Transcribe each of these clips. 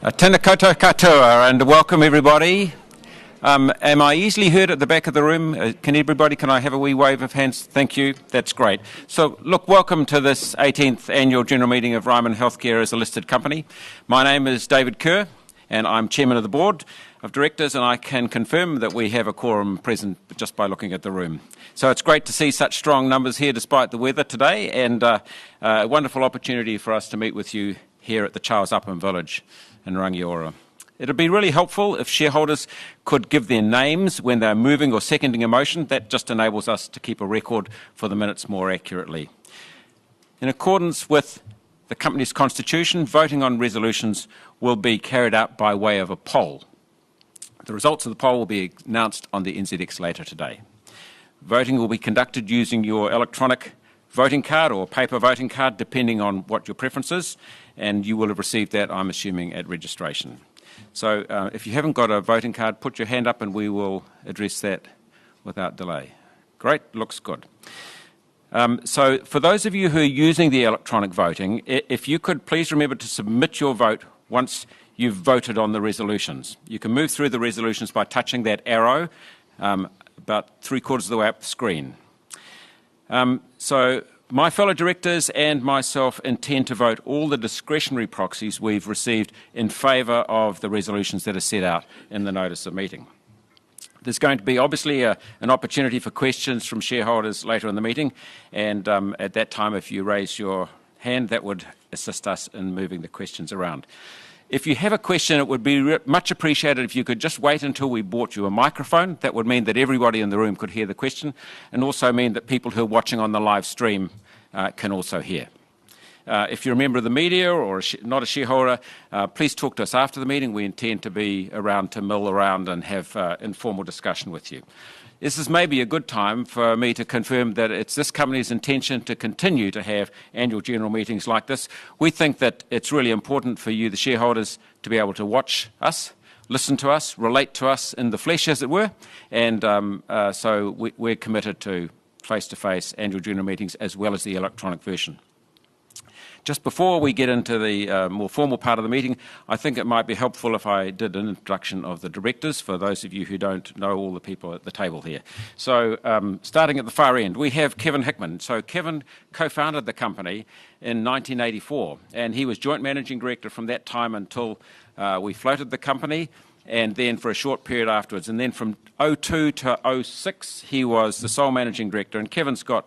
Tēnā koutou katoa, and welcome everybody. Am I easily heard at the back of the room? Can I have a wee wave of hands? Thank you, that's great. So look, welcome to this 18th Annual General Meeting of Ryman Healthcare as a listed company. My name is David Kerr, and I'm Chairman of the Board of Directors, and I can confirm that we have a quorum present just by looking at the room. So it's great to see such strong numbers here despite the weather today, and a wonderful opportunity for us to meet with you here at the Charles Upham Village in Rangiora. It would be really helpful if shareholders could give their names when they're moving or seconding a motion. That just enables us to keep a record for the minutes more accurately. In accordance with the company's constitution, voting on resolutions will be carried out by way of a poll. The results of the poll will be announced on the NZX later today. Voting will be conducted using your electronic voting card or paper voting card, depending on what your preference is, and you will have received that, I'm assuming, at registration. So if you haven't got a voting card, put your hand up and we will address that without delay. Great, looks good. So for those of you who are using the electronic voting, if you could please remember to submit your vote once you've voted on the resolutions. You can move through the resolutions by touching that arrow about 3/4 of the way up the screen. So my fellow directors and myself intend to vote all the discretionary proxies we've received in favour of the resolutions that are set out in the notice of meeting. There's going to be obviously an opportunity for questions from shareholders later in the meeting, and at that time, if you raise your hand, that would assist us in moving the questions around. If you have a question, it would be much appreciated if you could just wait until we brought you a microphone. That would mean that everybody in the room could hear the question, and also mean that people who are watching on the live stream can also hear. If you're a member of the media or not a shareholder, please talk to us after the meeting. We intend to be around to mill around and have informal discussion with you. This is maybe a good time for me to confirm that it's this company's intention to continue to have annual general meetings like this. We think that it's really important for you, the shareholders, to be able to watch us, listen to us, relate to us in the flesh, as it were, and so we're committed to face-to-face annual general meetings as well as the electronic version. Just before we get into the more formal part of the meeting, I think it might be helpful if I did an introduction of the directors, for those of you who don't know all the people at the table here. So starting at the far end, we have Kevin Hickman. So Kevin co-founded the company in 1984, and he was joint managing director from that time until we floated the company, and then for a short period afterwards. And then from 2002 to 2006, he was the sole managing director, and Kevin's got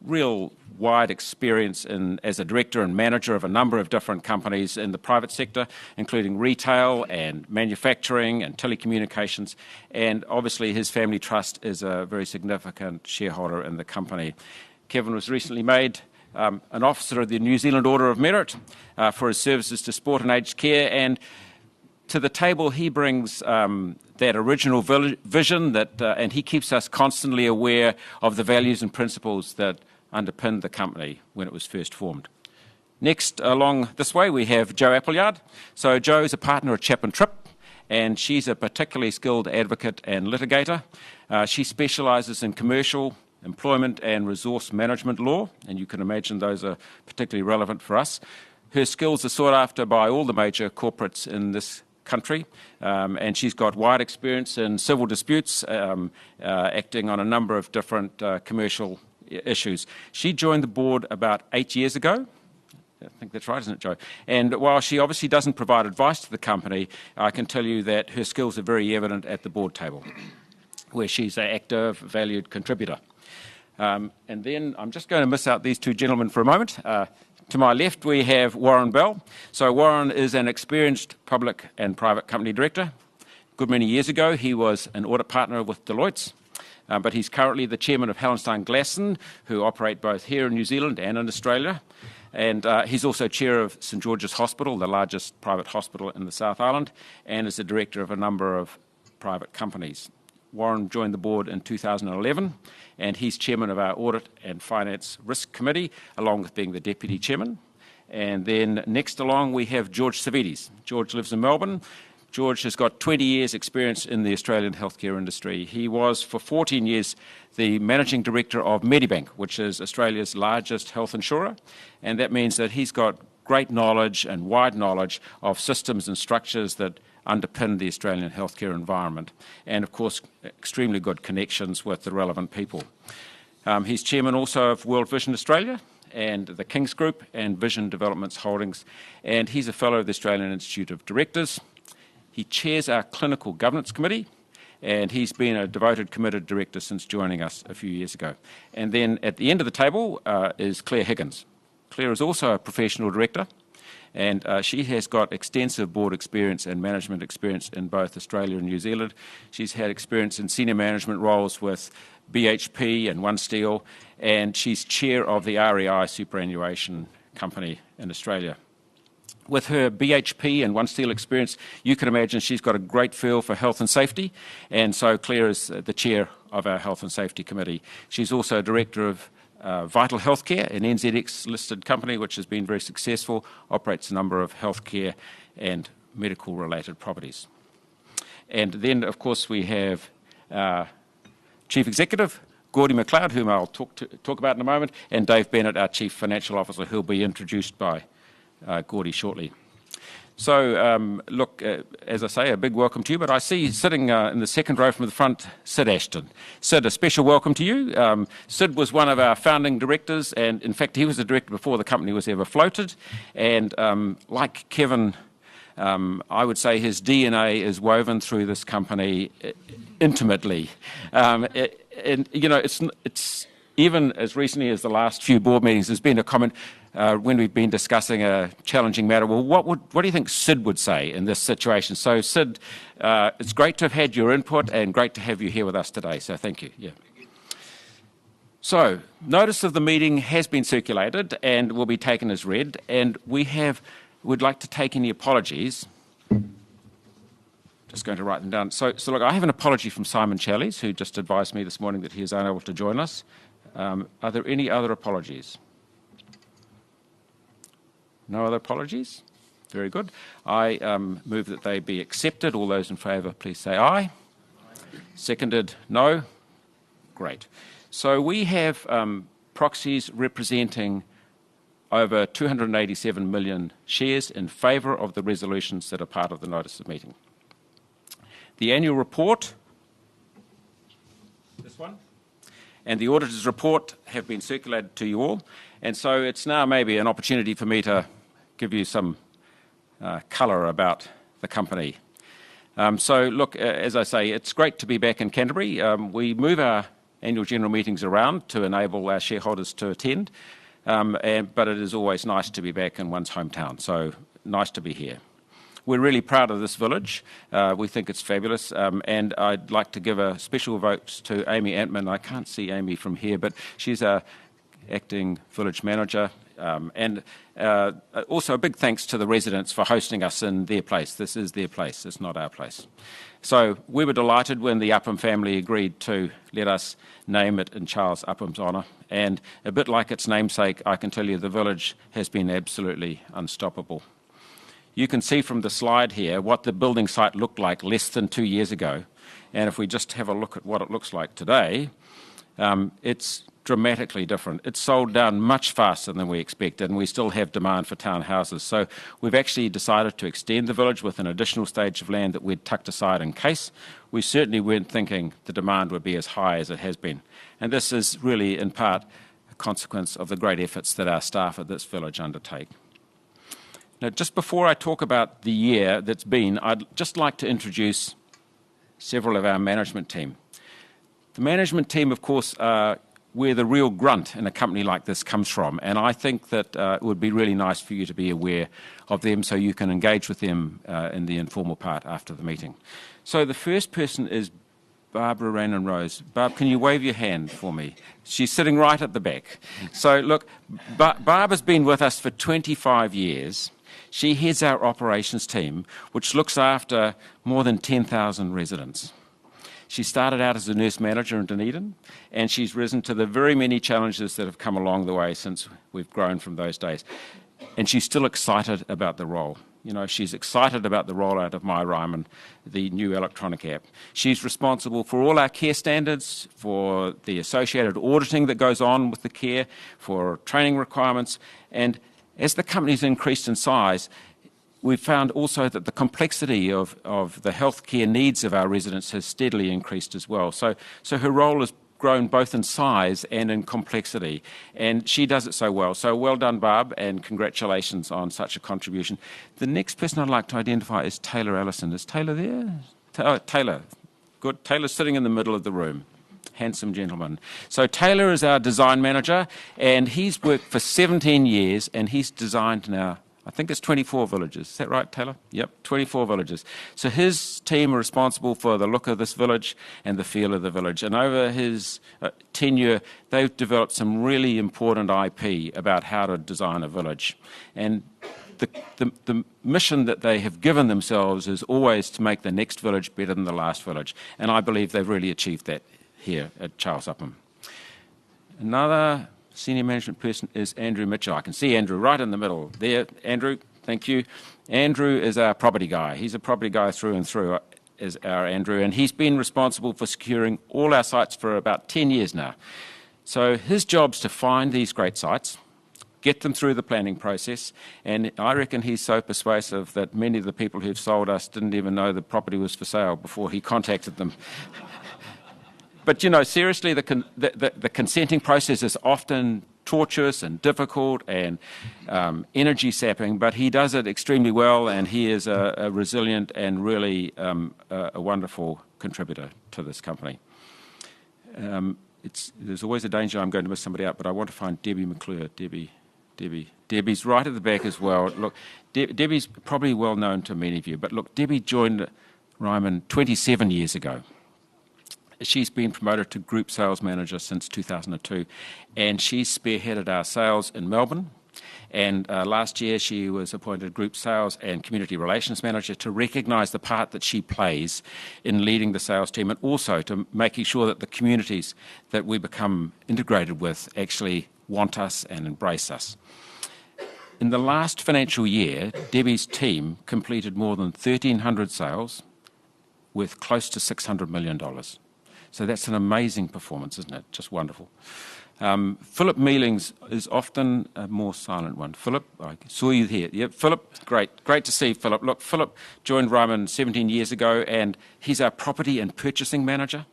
real wide experience as a director and manager of a number of different companies in the private sector, including retail and manufacturing and telecommunications, and obviously his family trust is a very significant shareholder in the company. Kevin was recently made an officer of the New Zealand Order of Merit for his services to sport and aged care, and to the table he brings that original vision and he keeps us constantly aware of the values and principles that underpinned the company when it was first formed. Next along this way we have Jo Appleyard. So Jo is a partner at Chapman Tripp, and she's a particularly skilled advocate and litigator. She specialises in commercial, employment and resource management law, and you can imagine those are particularly relevant for us. Her skills are sought after by all the major corporates in this country, and she's got wide experience in civil disputes, acting on a number of different commercial issues. She joined the board about 8 years ago. I think that's right, isn't it, Jo? And while she obviously doesn't provide advice to the company, I can tell you that her skills are very evident at the board table, where she's an active, valued contributor. And then I'm just going to miss out these two gentlemen for a moment. To my left, we have Warren Bell. So Warren is an experienced public and private company director. A good many years ago, he was an audit partner with Deloitte, but he's currently the chairman of Hallenstein Glasson, who operate both here in New Zealand and in Australia. And he's also chair of St George's Hospital, the largest private hospital in the South Island, and is the director of a number of private companies. Warren joined the board in 2011, and he's chairman of our Audit and Finance Risk Committee, along with being the deputy chairman. And then next along we have George Savides. George lives in Melbourne. George has got 20 years experience in the Australian healthcare industry. He was for 14 years the managing director of Medibank, which is Australia's largest health insurer, and that means that he's got great knowledge and wide knowledge of systems and structures that underpin the Australian healthcare environment, and of course extremely good connections with the relevant people. He's chairman also of World Vision Australia and the King's Group and Vision Developments Holdings, and he's a fellow of the Australian Institute of Directors. He chairs our Clinical Governance Committee, and he's been a devoted, committed director since joining us a few years ago. And then at the end of the table is Claire Higgins. Claire is also a professional director, and she has got extensive board experience and management experience in both Australia and New Zealand. She's had experience in senior management roles with BHP and One Steel, and she's chair of the REI superannuation company in Australia. With her BHP and One Steel experience, you can imagine she's got a great feel for health and safety, and so Claire is the chair of our Health and Safety Committee. She's also director of Vital Healthcare, an NZX-listed company which has been very successful, operates a number of healthcare and medical-related properties. And then, of course, we have Chief Executive, Gordy McLeod, whom I'll talk about in a moment, and Dave Bennett, our Chief Financial Officer, who'll be introduced by Gordy shortly. So, look, as I say, a big welcome to you, but I see sitting in the second row from the front, Sid Ashton. Sid, a special welcome to you. Sid was one of our founding directors, and in fact, he was a director before the company was ever floated, and like Kevin, I would say his DNA is woven through this company intimately. And, you know, it's even as recently as the last few board meetings, there's been a comment when we've been discussing a challenging matter, well, what do you think Sid would say in this situation? So, Sid, it's great to have had your input and great to have you here with us today, so thank you. Yeah. So, notice of the meeting has been circulated and will be taken as read, and we'd like to take any apologies. Just going to write them down. So look, I have an apology from Simon Challies, who just advised me this morning that he is unable to join us. Are there any other apologies? No other apologies? Very good. I move that they be accepted. All those in favour, please say aye. Seconded, no. Great. So we have proxies representing over 287 million shares in favour of the resolutions that are part of the notice of meeting. The annual report, this one, and the auditor's report have been circulated to you all, and so it's now maybe an opportunity for me to give you some colour about the company. So look, as I say, it's great to be back in Canterbury. We move our annual general meetings around to enable our shareholders to attend, but it is always nice to be back in one's hometown, so nice to be here. We're really proud of this village. We think it's fabulous, and I'd like to give a special vote to Amy Antman. I can't see Amy from here, but she's our acting village manager, and also a big thanks to the residents for hosting us in their place. This is their place, it's not our place. So we were delighted when the Upham family agreed to let us name it in Charles Upham's honour, and a bit like its namesake, I can tell you the village has been absolutely unstoppable. You can see from the slide here what the building site looked like less than 2 years ago. And if we just have a look at what it looks like today, it's dramatically different. It's sold down much faster than we expected, and we still have demand for townhouses. So we've actually decided to extend the village with an additional stage of land that we'd tucked aside in case. We certainly weren't thinking the demand would be as high as it has been. And this is really, in part, a consequence of the great efforts that our staff at this village undertake. Now, just before I talk about the year that's been, I'd just like to introduce several of our management team. The management team, of course, are where the real grunt in a company like this comes from, and I think that it would be really nice for you to be aware of them so you can engage with them in the informal part after the meeting. So the first person is Barbara Rainan Rose. Barb, can you wave your hand for me? She's sitting right at the back. So look, Barbara's been with us for 25 years. She heads our operations team, which looks after more than 10,000 residents. She started out as a nurse manager in Dunedin, and she's risen to the very many challenges that have come along the way since we've grown from those days. And she's still excited about the role. You know, she's excited about the rollout of My Ryman, the new electronic app. She's responsible for all our care standards, for the associated auditing that goes on with the care, for training requirements, and As the company's increased in size, we've found also that the complexity of the healthcare needs of our residents has steadily increased as well. So her role has grown both in size and in complexity, and she does it so well. So well done, Barb, and congratulations on such a contribution. The next person I'd like to identify is Taylor Allison. Is Taylor there? Taylor. Good. Taylor's sitting in the middle of the room. Handsome gentleman. So Taylor is our design manager, and he's worked for 17 years, and he's designed now, I think it's 24 villages. Is that right, Taylor? Yep, 24 villages. So his team are responsible for the look of this village and the feel of the village. And over his tenure, they've developed some really important IP about how to design a village. And the mission that they have given themselves is always to make the next village better than the last village. And I believe they've really achieved that here at Charles Upham. Another senior management person is Andrew Mitchell. I can see Andrew right in the middle there. Andrew, thank you. Andrew is our property guy. He's a property guy through and through, is our Andrew, and he's been responsible for securing all our sites for about 10 years now. So his job's to find these great sites, get them through the planning process, and I reckon he's so persuasive that many of the people who've sold us didn't even know the property was for sale before he contacted them. But, you know, seriously, the consenting process is often tortuous and difficult and energy sapping, but he does it extremely well, and he is a resilient and really a wonderful contributor to this company. There's always a danger I'm going to miss somebody out, but I want to find Debbie McClure. Debbie's right at the back as well. Look, Debbie's probably well known to many of you, but look, Debbie joined Ryman 27 years ago. She's been promoted to Group Sales Manager since 2002, and she's spearheaded our sales in Melbourne. And last year she was appointed Group Sales and Community Relations Manager to recognise the part that she plays in leading the sales team, and also to making sure that the communities that we become integrated with actually want us and embrace us. In the last financial year, Debbie's team completed more than 1,300 sales worth close to $600 million. So that's an amazing performance, isn't it? Just wonderful. Philip Mealings is often a more silent one. Philip, I saw you here. Yep, Philip, great to see Philip. Look, Philip joined Ryman 17 years ago, and he's our property and purchasing manager.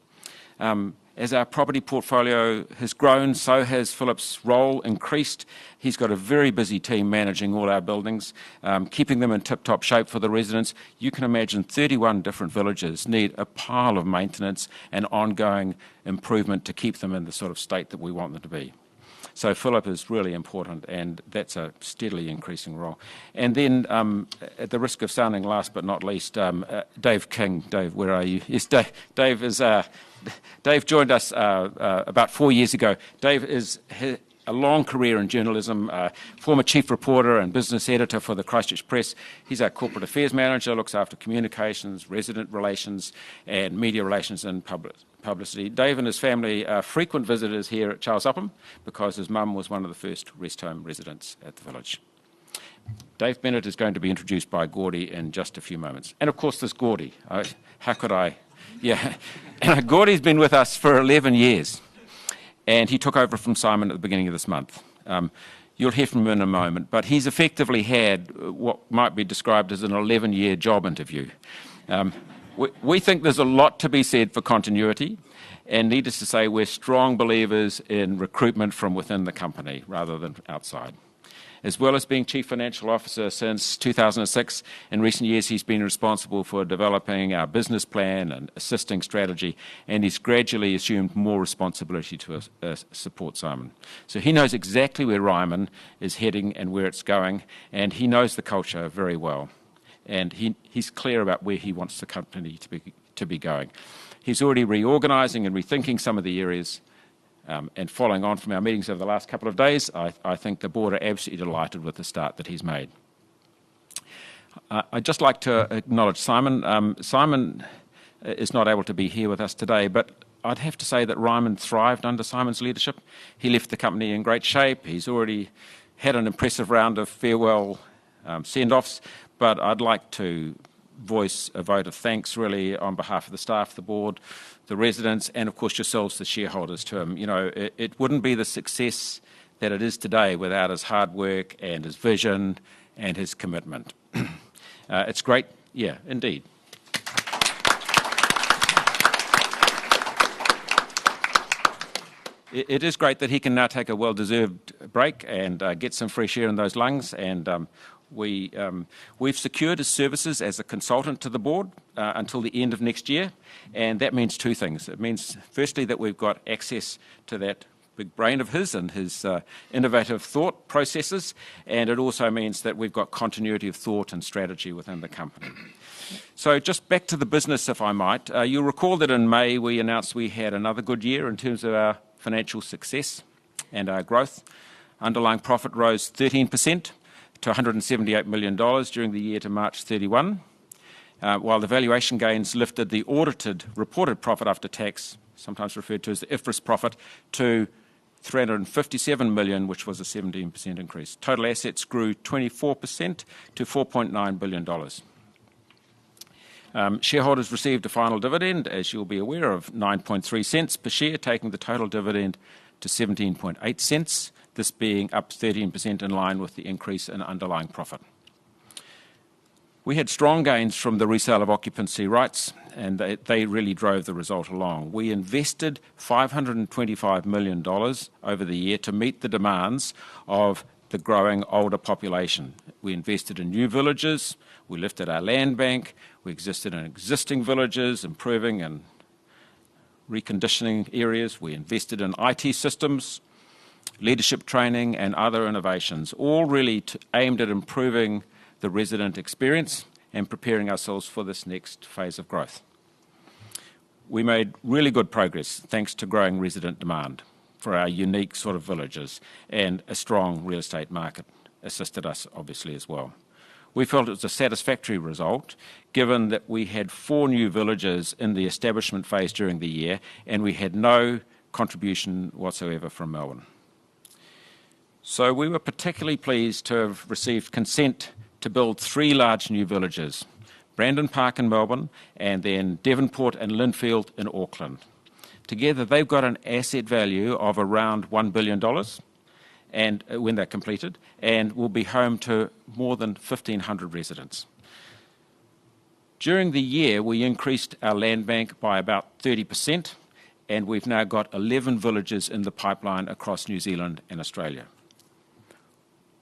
As our property portfolio has grown, so has Philip's role increased. He's got a very busy team managing all our buildings, keeping them in tip-top shape for the residents. You can imagine 31 different villages need a pile of maintenance and ongoing improvement to keep them in the sort of state that we want them to be. So Philip is really important, and that's a steadily increasing role. And then, at the risk of sounding last but not least, Dave King. Dave, where are you? Yes, Dave joined us about 4 years ago. Dave is a long career in journalism, former chief reporter and business editor for the Christchurch Press. He's our corporate affairs manager, looks after communications, resident relations, and media relations and publicity. Dave and his family are frequent visitors here at Charles Upham because his mum was one of the first rest home residents at the village. Dave Bennett is going to be introduced by Gordy in just a few moments. And of course, there's Gordy. How could I? Yeah, Gordy's been with us for 11 years, and he took over from Simon at the beginning of this month. You'll hear from him in a moment, but he's effectively had what might be described as an 11-year job interview. We think there's a lot to be said for continuity, and needless to say, we're strong believers in recruitment from within the company rather than outside. As well as being Chief Financial Officer since 2006, in recent years he's been responsible for developing our business plan and assisting strategy, and he's gradually assumed more responsibility to support Simon. So he knows exactly where Ryman is heading and where it's going, and he knows the culture very well. And he's clear about where he wants the company to be going. He's already reorganising and rethinking some of the areas. And following on from our meetings over the last couple of days, I think the board are absolutely delighted with the start that he's made. I'd just like to acknowledge Simon. Simon is not able to be here with us today, but I'd have to say that Ryman thrived under Simon's leadership. He left the company in great shape. He's already had an impressive round of farewell send-offs, but I'd like to voice a vote of thanks really on behalf of the staff, the board, the residents, and of course yourselves, the shareholders, to him. You know, it wouldn't be the success that it is today without his hard work and his vision and his commitment. It's great, yeah, indeed. It is great that he can now take a well-deserved break and get some fresh air in those lungs. And we've secured his services as a consultant to the board until the end of next year. And that means two things. It means, firstly, that we've got access to that big brain of his and his innovative thought processes. And it also means that we've got continuity of thought and strategy within the company. So just back to the business, if I might. You'll recall that in May we announced we had another good year in terms of our financial success and our growth. Underlying profit rose 13% to $178 million during the year to March 31, while the valuation gains lifted the audited reported profit after tax, sometimes referred to as the IFRS profit, to $357 million, which was a 17% increase. Total assets grew 24% to $4.9 billion. Shareholders received a final dividend, as you'll be aware, of 9.3 cents per share, taking the total dividend to 17.8 cents, this being up 13% in line with the increase in underlying profit. We had strong gains from the resale of occupancy rights, and they really drove the result along. We invested $525 million over the year to meet the demands of the growing older population. We invested in new villages, we lifted our land bank, we existed in existing villages, improving and reconditioning areas. We invested in IT systems, leadership training and other innovations, all really aimed at improving the resident experience and preparing ourselves for this next phase of growth. We made really good progress thanks to growing resident demand for our unique sort of villages, and a strong real estate market assisted us obviously as well. We felt it was a satisfactory result given that we had 4 new villages in the establishment phase during the year and we had no contribution whatsoever from Melbourne. So we were particularly pleased to have received consent to build 3 large new villages, Brandon Park in Melbourne and then Devonport and Lindfield in Auckland. Together they've got an asset value of around $1 billion and when they're completed, and will be home to more than 1,500 residents. During the year, we increased our land bank by about 30%, and we've now got 11 villages in the pipeline across New Zealand and Australia.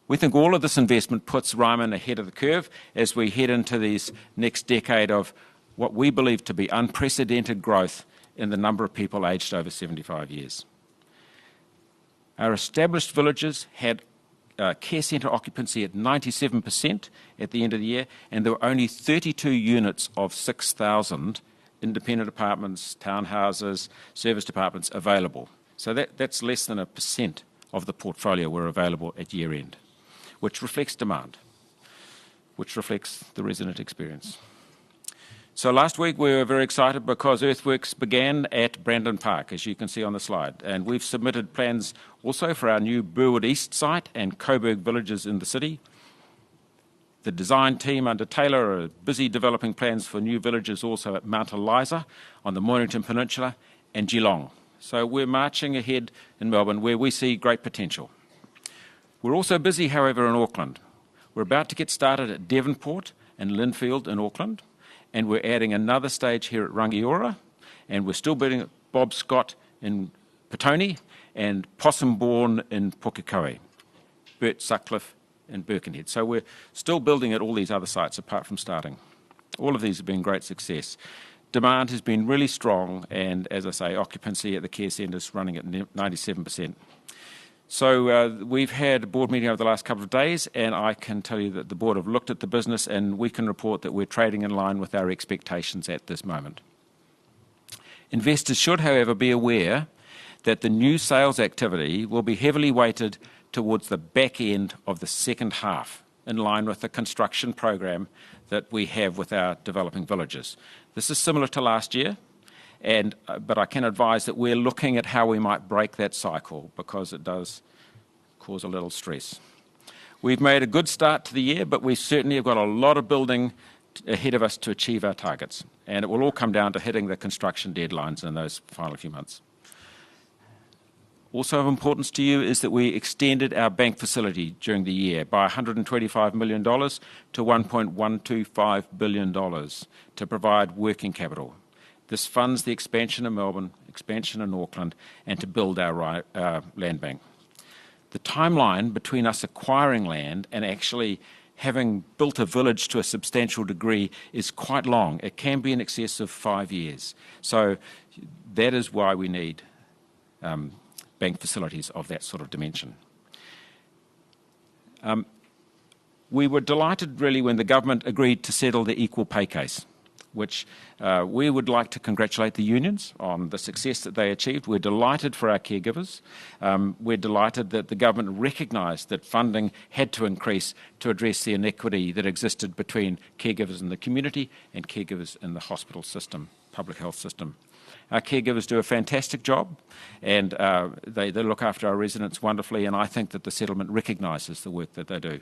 We think all of this investment puts Ryman ahead of the curve as we head into this next decade of what we believe to be unprecedented growth in the number of people aged over 75 years. Our established villages had care centre occupancy at 97% at the end of the year, and there were only 32 units of 6,000 independent apartments, townhouses, service departments available. So that's less than 1% of the portfolio were available at year end, which reflects demand, which reflects the resident experience. So last week we were very excited because earthworks began at Brandon Park, as you can see on the slide, and we've submitted plans also for our new Burwood East site and Coburg villages in the city. The design team under Taylor are busy developing plans for new villages also at Mount Eliza on the Mornington Peninsula and Geelong. So we're marching ahead in Melbourne where we see great potential. We're also busy, however, in Auckland. We're about to get started at Devonport and Lindfield in Auckland, and we're adding another stage here at Rangiora, and we're still building at Bob Scott in Petone and Possumbourne in Pukekohe, Burt Sutcliffe in Birkenhead. So we're still building at all these other sites apart from starting. All of these have been great success. Demand has been really strong, and as I say, occupancy at the care centres running at 97%. So we've had a board meeting over the last couple of days, and I can tell you that the board have looked at the business and we can report that we're trading in line with our expectations at this moment. Investors should, however, be aware that the new sales activity will be heavily weighted towards the back end of the second half, in line with the construction program that we have with our developing villages. This is similar to last year. But I can advise that we're looking at how we might break that cycle because it does cause a little stress. We've made a good start to the year, but we certainly have got a lot of building ahead of us to achieve our targets. And it will all come down to hitting the construction deadlines in those final few months. Also of importance to you is that we extended our bank facility during the year by $125 million to $1.125 billion to provide working capital. This funds the expansion in Melbourne, expansion in Auckland, and to build our land bank. The timeline between us acquiring land and actually having built a village to a substantial degree is quite long. It can be in excess of 5 years. So that is why we need bank facilities of that sort of dimension. We were delighted really when the government agreed to settle the equal pay case, which we would like to congratulate the unions on the success that they achieved. We're delighted for our caregivers. We're delighted that the government recognised that funding had to increase to address the inequity that existed between caregivers in the community and caregivers in the hospital system, public health system. Our caregivers do a fantastic job, and they look after our residents wonderfully, and I think that the settlement recognises the work that they do.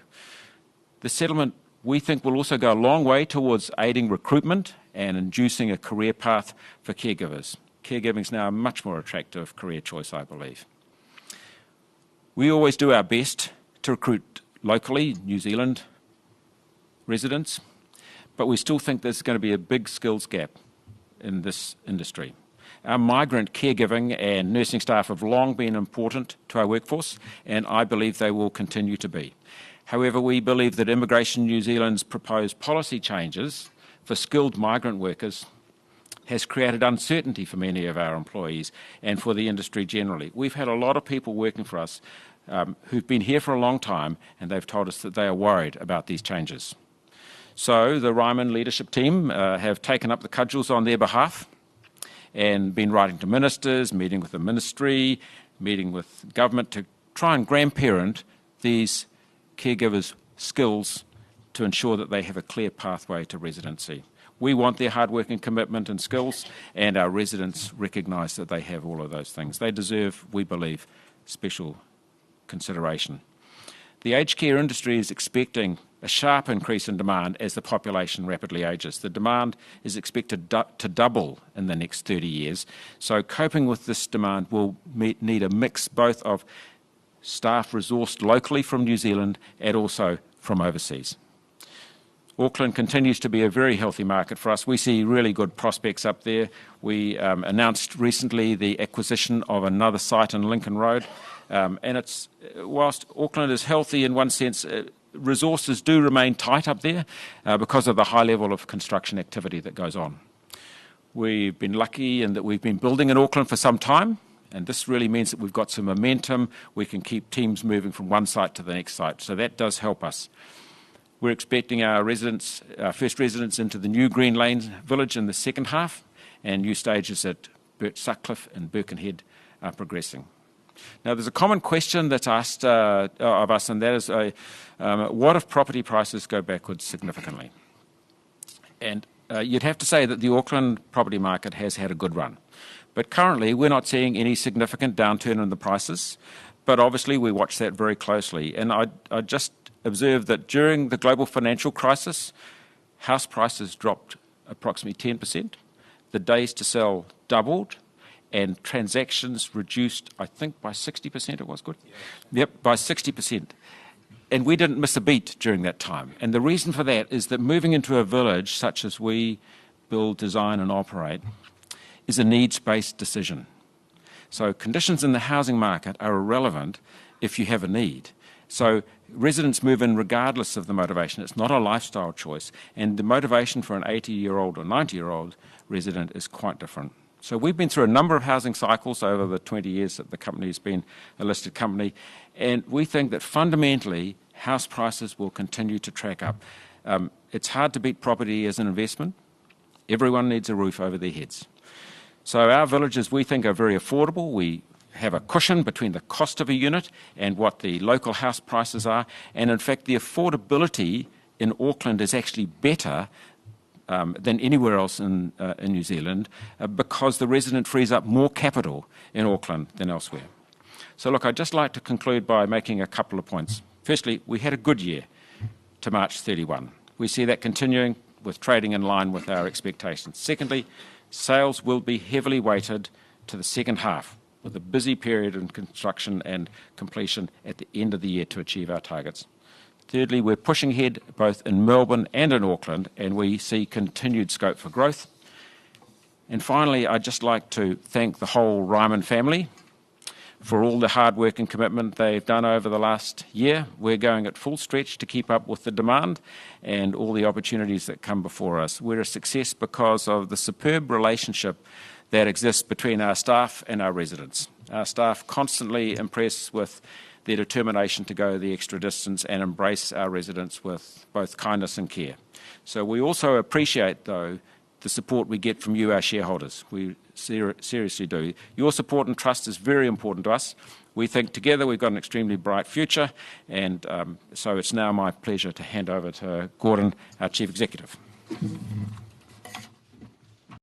The settlement, we think, will also go a long way towards aiding recruitment and inducing a career path for caregivers. Caregiving is now a much more attractive career choice, I believe. We always do our best to recruit locally, New Zealand residents, but we still think there's going to be a big skills gap in this industry. Our migrant caregiving and nursing staff have long been important to our workforce, and I believe they will continue to be. However, we believe that Immigration New Zealand's proposed policy changes for skilled migrant workers has created uncertainty for many of our employees and for the industry generally. We've had a lot of people working for us who've been here for a long time, and they've told us that they are worried about these changes. So the Ryman leadership team have taken up the cudgels on their behalf and been writing to ministers, meeting with the ministry, meeting with government to try and grandparent these caregivers' skills to ensure that they have a clear pathway to residency. We want their hard work and commitment and skills, and our residents recognise that they have all of those things. They deserve, we believe, special consideration. The aged care industry is expecting a sharp increase in demand as the population rapidly ages. The demand is expected to double in the next 30 years, so coping with this demand will need a mix both of staff resourced locally from New Zealand and also from overseas. Auckland continues to be a very healthy market for us. We see really good prospects up there. We announced recently the acquisition of another site in Lincoln Road, and whilst Auckland is healthy in one sense, resources do remain tight up there because of the high level of construction activity that goes on. We've been lucky in that we've been building in Auckland for some time, and this really means that we've got some momentum. We can keep teams moving from one site to the next site, so that does help us. We're expecting our first residents into the new Green Lane village in the second half, and new stages at Sutcliffe and Birkenhead are progressing. Now, there's a common question that's asked of us, and that is, what if property prices go backwards significantly? And you'd have to say that the Auckland property market has had a good run. But currently, we're not seeing any significant downturn in the prices, but obviously we watch that very closely. And I just observed that during the global financial crisis, house prices dropped approximately 10%, the days to sell doubled, and transactions reduced, I think, by 60%, it was good? Yeah. Yep, by 60%. And we didn't miss a beat during that time. And the reason for that is that moving into a village, such as we build, design and operate, is a needs-based decision. So conditions in the housing market are irrelevant if you have a need. So residents move in regardless of the motivation. It's not a lifestyle choice. And the motivation for an 80-year-old or 90-year-old resident is quite different. So we've been through a number of housing cycles over the 20 years that the company's been a listed company, and we think that fundamentally house prices will continue to track up. It's hard to beat property as an investment. Everyone needs a roof over their heads. So our villages, we think, are very affordable. We have a cushion between the cost of a unit and what the local house prices are, and in fact the affordability in Auckland is actually better than anywhere else in New Zealand because the resident frees up more capital in Auckland than elsewhere. So look, I'd just like to conclude by making a couple of points. Firstly, we had a good year to March 31. We see that continuing with trading in line with our expectations. Secondly, sales will be heavily weighted to the second half, with a busy period in construction and completion at the end of the year to achieve our targets. Thirdly, we're pushing ahead both in Melbourne and in Auckland, and we see continued scope for growth. And finally, I'd just like to thank the whole Ryman family for all the hard work and commitment they've done over the last year. We're going at full stretch to keep up with the demand and all the opportunities that come before us. We're a success because of the superb relationship that exists between our staff and our residents. Our staff constantly impress with their determination to go the extra distance and embrace our residents with both kindness and care. So we also appreciate, though, the support we get from you, our shareholders. We seriously do. Your support and trust is very important to us. We think together we've got an extremely bright future, and so it's now my pleasure to hand over to Gordon, our Chief Executive.